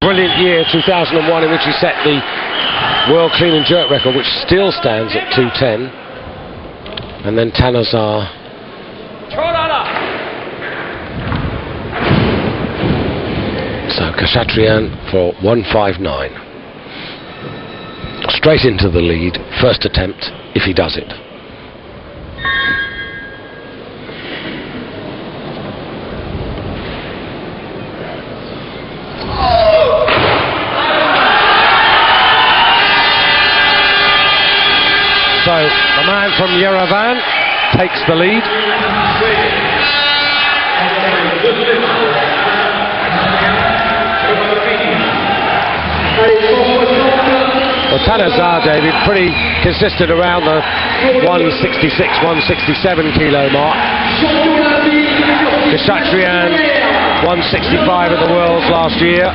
Brilliant year 2001 in which he set the world clean and jerk record, which still stands at 210. And then Tanazar. So Khachaturian for 159. Straight into the lead, first attempt, if he does it. So the man from Yerevan takes the lead. Well, Tanazar, David, pretty consistent around the 166, 167 kilo mark. Khachaturian, 165 at the Worlds last year.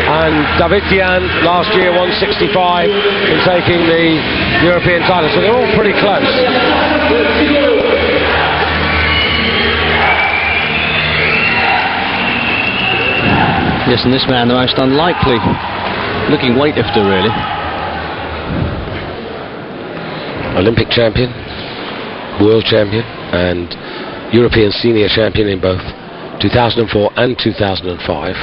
And Davitian last year 165 in taking the European title, so they're all pretty close. Yes, and this man, the most unlikely looking weightlifter, really. Olympic champion, world champion, and European senior champion in both 2004 and 2005.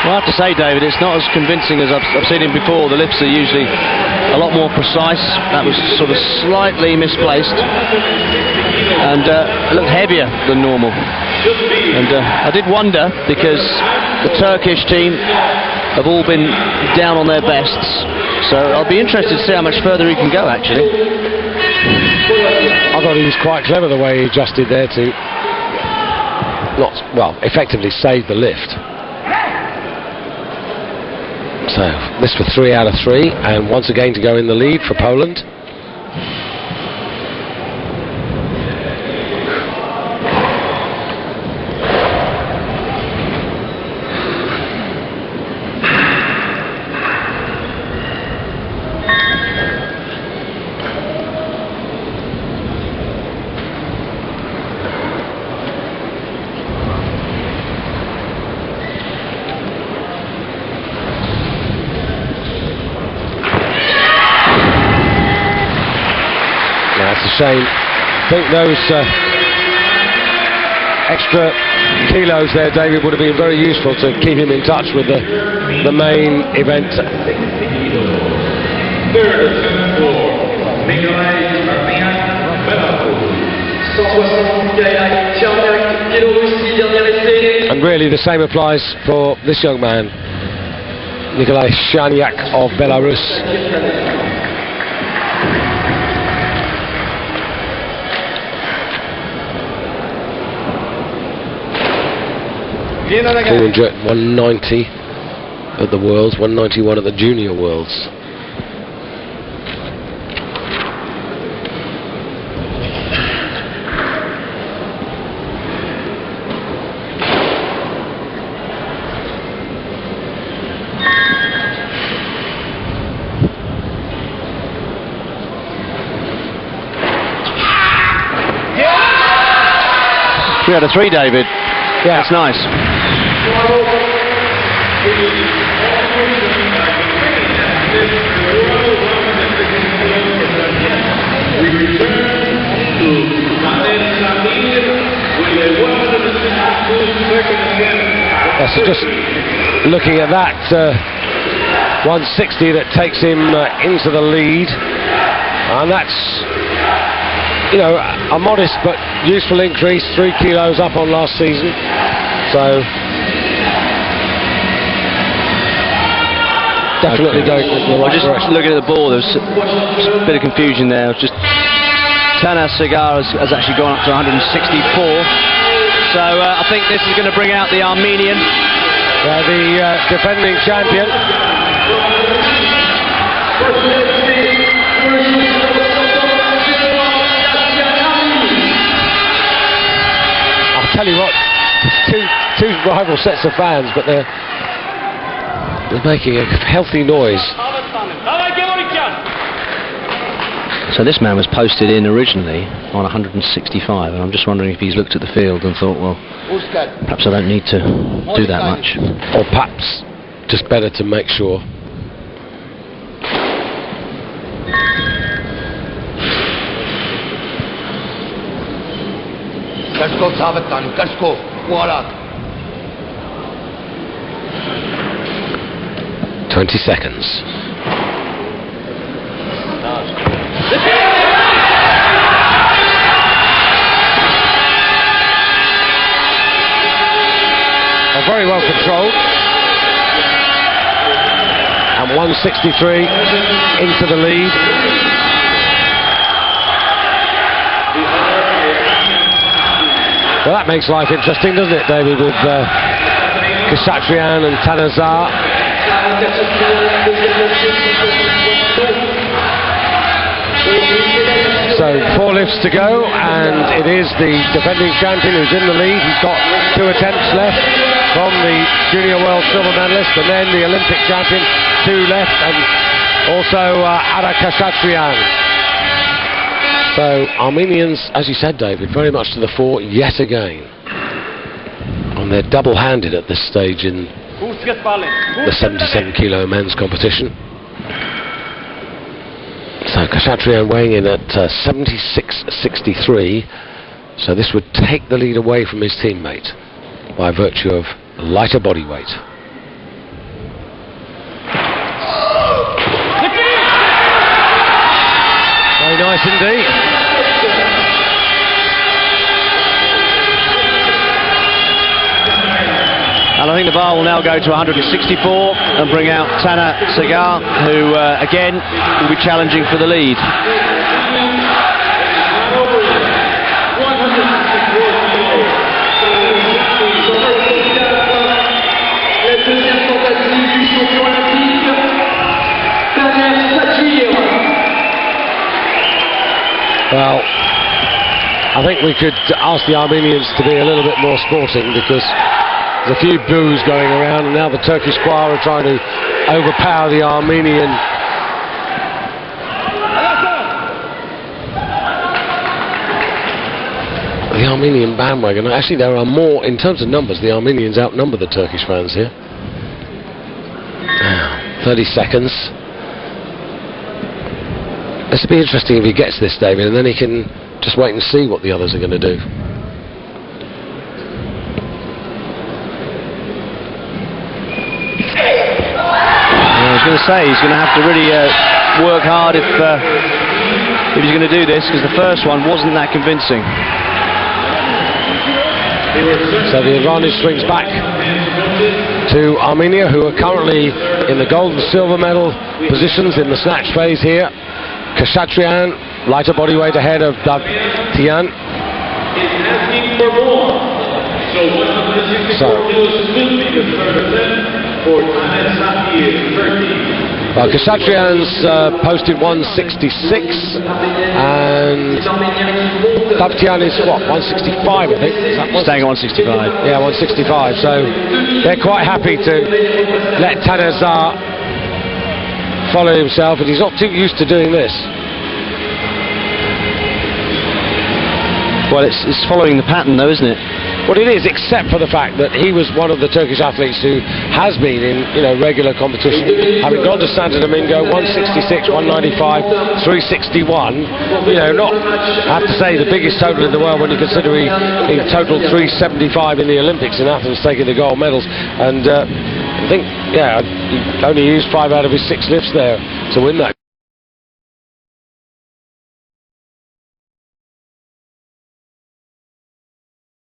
Well, I have to say, David, it's not as convincing as I've seen him before. The lifts are usually a lot more precise. That was sort of slightly misplaced, and it looked heavier than normal. And I did wonder, because the Turkish team have all been down on their bests, so I'll be interested to see how much further he can go, actually. I thought he was quite clever the way he adjusted there to not, well, effectively save the lift. So this for 3 out of 3, and once again to go in the lead for Poland. Shame. I think those extra kilos there, David, would have been very useful to keep him in touch with the main event. And really the same applies for this young man, Nikolai Shaniak of Belarus. Clean and jerk 190 at the Worlds, 191 at the Junior Worlds. Yeah! 3 out of 3, David. Yeah, that's nice. So just looking at that 160 that takes him into the lead, and that's, you know, a modest but useful increase, 3 kilos up on last season. So definitely going in the right direction. Just looking at the ball, there's a bit of confusion there. Just Tanazar has actually gone up to 164. So I think this is going to bring out the Armenian, the defending champion. two rival sets of fans, but they're making a healthy noise. So this man was posted in originally on 165, and I'm just wondering if he's looked at the field and thought, well, perhaps I don't need to do that much. Or perhaps just better to make sure. Kaçko sabittan, kaçko, voilà. 20 seconds. Very well controlled. And 163 into the lead. Well, that makes life interesting, doesn't it, David, with Khachaturian and Tanazar. So 4 lifts to go, and it is the defending champion who's in the lead. He's got 2 attempts left from the junior world silver medalist, and then the Olympic champion, 2 left, and also Ara Khachaturian. So Armenians, as you said, David, very much to the fore yet again. And they're double-handed at this stage in the 77 kilo men's competition. So Khachaturian weighing in at 76.63, so this would take the lead away from his teammate by virtue of lighter body weight. Very nice indeed. And I think the bar will now go to 164 and bring out Tana Segar, who again will be challenging for the lead. Well, I think we could ask the Armenians to be a little bit more sporting, because there's a few boos going around, and now the Turkish choir are trying to overpower the Armenian. The Armenian bandwagon. Actually, there are more, in terms of numbers, the Armenians outnumber the Turkish fans here. 30 seconds. This will be interesting if he gets this, David, and then he can just wait and see what the others are going to do. I was going to say, he's going to have to really work hard if he's going to do this, because the first one wasn't that convincing. So the advantage swings back to Armenia, who are currently in the gold and silver medal positions in the snatch phase here. Khachaturian, lighter body weight ahead of Davtyan. Well, Khachaturian's posted 166, and Davtyan is what, 165, I think? Staying at 165. Yeah, 165. So they're quite happy to let Tanazar follow himself, and he's not too used to doing this. Well, it's following the pattern, though, isn't it? Well, it is, except for the fact that he was one of the Turkish athletes who has been in, regular competition, having gone to Santo Domingo, 166, 195, 361. Not, I have to say, the biggest total in the world when you consider he totaled 375 in the Olympics in Athens, taking the gold medals. And I think, he only used 5 out of his 6 lifts there to win that.